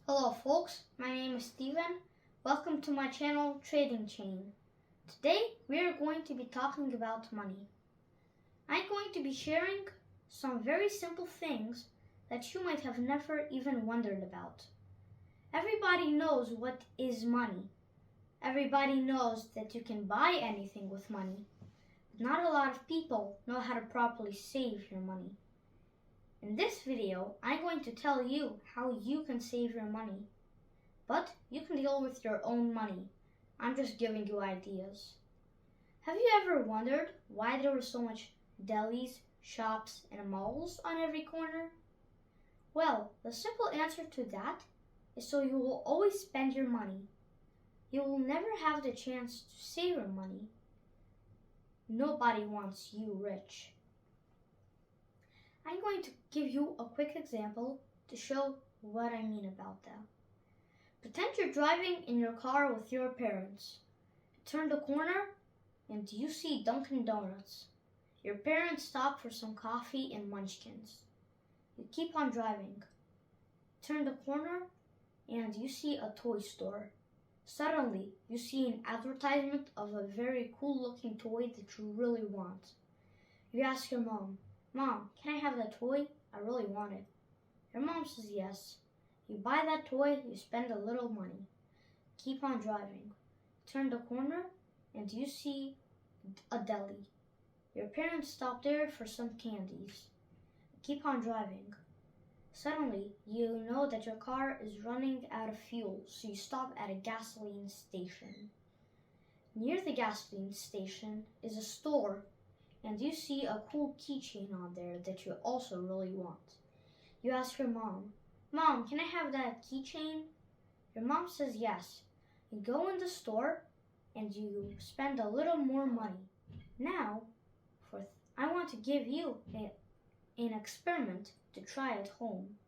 Hello folks, my name is Steven. Welcome to my channel Trading Chain. Today we are going to be talking about money. I'm going to be sharing some very simple things that you might have never even wondered about. Everybody knows what is money. Everybody knows that you can buy anything with money. But not a lot of people know how to properly save your money. In this video, I'm going to tell you how you can save your money. But you can deal with your own money. I'm just giving you ideas. Have you ever wondered why there were so much delis, shops, and malls on every corner? Well, the simple answer to that is so you will always spend your money. You will never have the chance to save your money. Nobody wants you rich. I'm going to give you a quick example to show what I mean about that. Pretend you're driving in your car with your parents. You turn the corner and you see Dunkin' Donuts. Your parents stop for some coffee and munchkins. You keep on driving. Turn the corner and you see a toy store. Suddenly, you see an advertisement of a very cool looking toy that you really want. You ask your mom, "Mom, can I have that toy? I really want it." Your mom says yes. You buy that toy, you spend a little money. Keep on driving. Turn the corner and you see a deli. Your parents stop there for some candies. Keep on driving. Suddenly, you know that your car is running out of fuel, so you stop at a gasoline station. Near the gasoline station is a store, and you see a cool keychain on there that you also really want. You ask your mom, "Mom, can I have that keychain?" Your mom says yes. You go in the store and you spend a little more money. Now, I want to give you an experiment to try at home.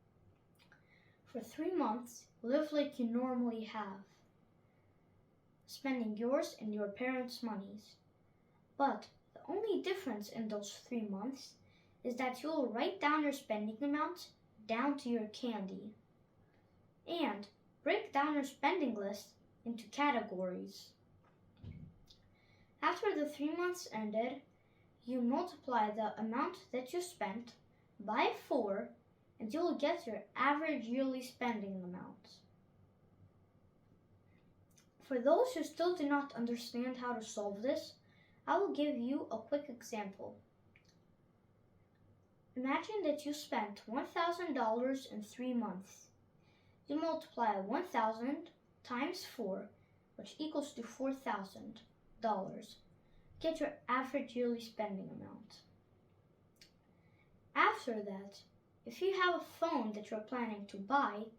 For 3 months, live like you normally have, spending yours and your parents' monies. But the only difference in those 3 months is that you'll write down your spending amount down to your candy and break down your spending list into categories. After the 3 months ended, you multiply the amount that you spent by 4 and you'll get your average yearly spending amount. For those who still do not understand how to solve this, I will give you a quick example. Imagine that you spent $1,000 in 3 months. You multiply 1,000 times 4, which equals to $4,000. Get your average yearly spending amount. After that, if you have a phone that you're planning to buy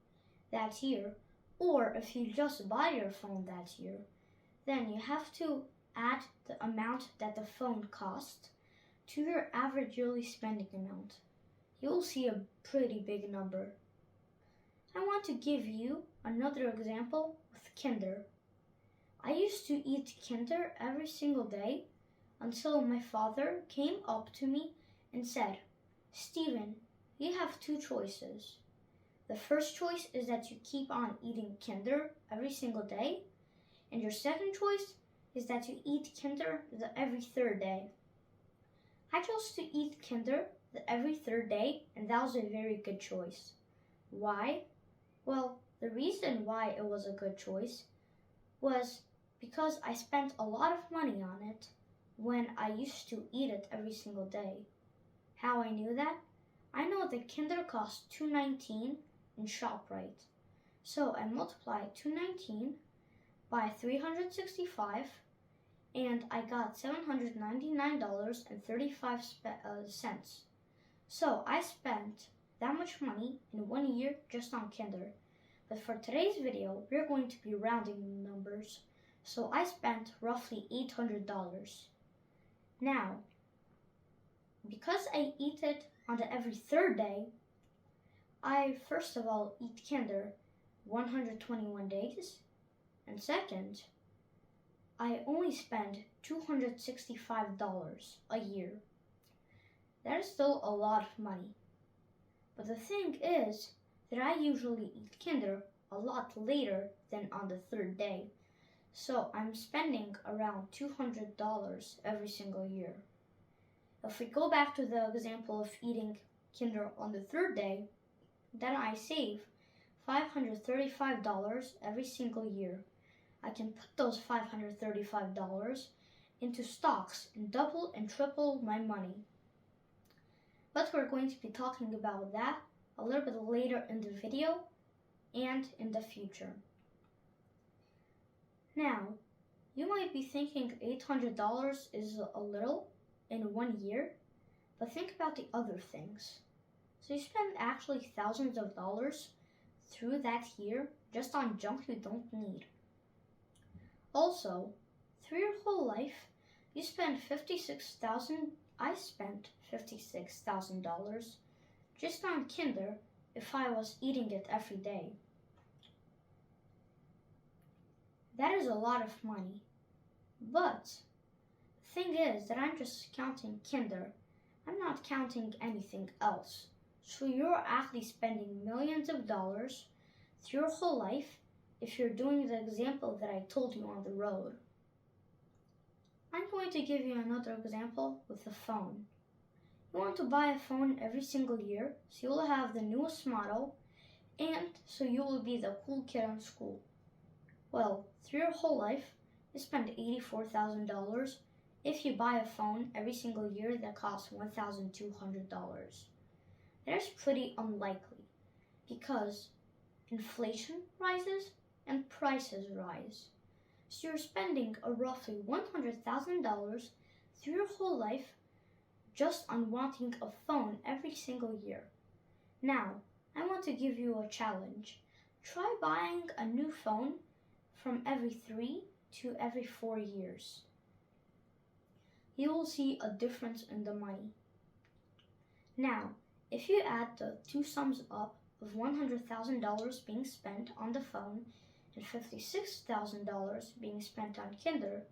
that year, or if you just buy your phone that year, then you have to add the amount that the phone cost to your average yearly spending amount. You'll see a pretty big number. I want to give you another example with Kinder. I used to eat Kinder every single day until my father came up to me and said, "Steven, you have 2 choices. The first choice is that you keep on eating Kinder every single day, and your second choice is that you eat Kinder every 3rd day." I chose to eat Kinder every 3rd day, and that was a very good choice. Why? Well, the reason why it was a good choice was because I spent a lot of money on it when I used to eat it every single day. How I knew that? I know that Kinder cost $2.19 in ShopRite. So I multiplied $2.19 by 365 and I got $799.35. So I spent that much money in 1 year just on Kinder. But for today's video, we're going to be rounding the numbers. So I spent roughly $800. Now, because I eat it on the every 3rd day, I first of all eat Kinder 121 days, and second, I only spend $265 a year. That is still a lot of money. But the thing is that I usually eat Kinder a lot later than on the third day. So I'm spending around $200 every single year. If we go back to the example of eating Kinder on the third day, then I save $535 every single year. I can put those $535 into stocks and double and triple my money. But we're going to be talking about that a little bit later in the video and in the future. Now, you might be thinking $800 is a little in 1 year, but think about the other things. So you spend actually thousands of dollars through that year just on junk you don't need. Also, through your whole life, you spend I spent $56,000 just on Kinder if I was eating it every day. That is a lot of money. But the thing is that I'm just counting Kinder. I'm not counting anything else. So you're actually spending millions of dollars through your whole life if you're doing the example that I told you on the road. I'm going to give you another example with a phone. You want to buy a phone every single year, so you'll have the newest model, and so you will be the cool kid in school. Well, through your whole life, you spend $84,000 if you buy a phone every single year that costs $1,200. That is pretty unlikely because inflation rises and prices rise. So you're spending a roughly $100,000 through your whole life just on wanting a phone every single year. Now, I want to give you a challenge. Try buying a new phone from every 3 to every 4 years. You will see a difference in the money. Now, if you add the two sums up of $100,000 being spent on the phone and $56,000 being spent on Kinder,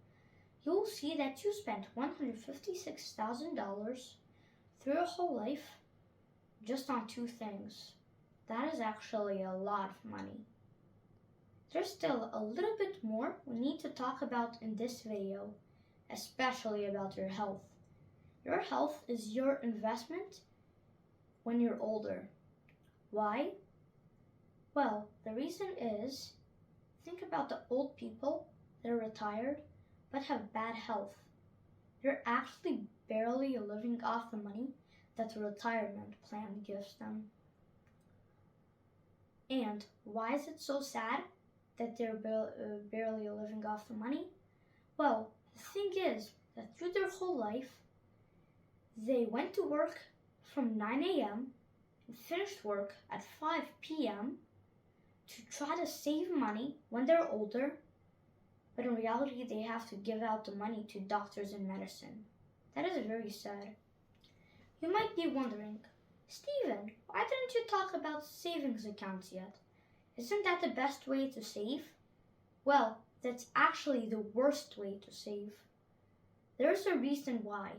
you'll see that you spent $156,000 through your whole life just on two things. That is actually a lot of money. There's still a little bit more we need to talk about in this video, especially about your health. Your health is your investment when you're older. Why? Well, the reason is, think about the old people that are retired but have bad health. They're actually barely living off the money that the retirement plan gives them. And why is it so sad that they're barely living off the money? Well, the thing is that through their whole life, they went to work from 9 a.m. and finished work at 5 p.m. to try to save money when they're older, but in reality they have to give out the money to doctors and medicine. That is very sad. You might be wondering, Steven, why didn't you talk about savings accounts yet? Isn't that the best way to save? Well, that's actually the worst way to save. There's a reason why.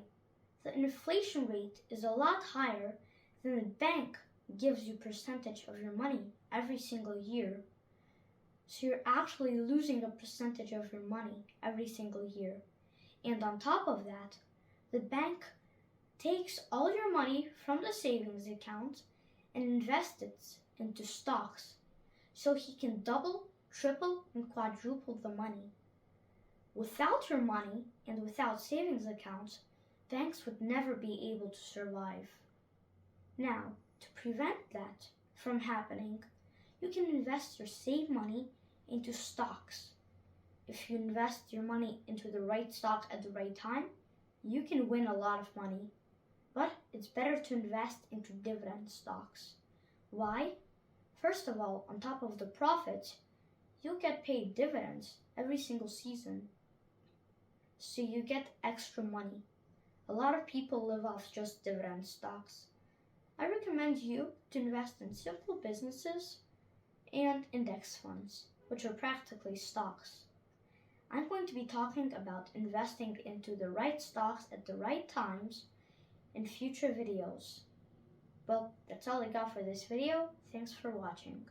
The inflation rate is a lot higher than the bank gives you percentage of your money every single year. So you're actually losing a percentage of your money every single year. And on top of that, the bank takes all your money from the savings account and invests it into stocks, so he can double, triple, and quadruple the money. Without your money and without savings accounts, banks would never be able to survive. Now, to prevent that from happening, you can invest your saved money into stocks. If you invest your money into the right stock at the right time, you can win a lot of money. But it's better to invest into dividend stocks. Why? First of all, on top of the profits, you'll get paid dividends every single season. So you get extra money. A lot of people live off just dividend stocks. I recommend you to invest in simple businesses and index funds, which are practically stocks. I'm going to be talking about investing into the right stocks at the right times in future videos. Well, that's all I got for this video. Thanks for watching.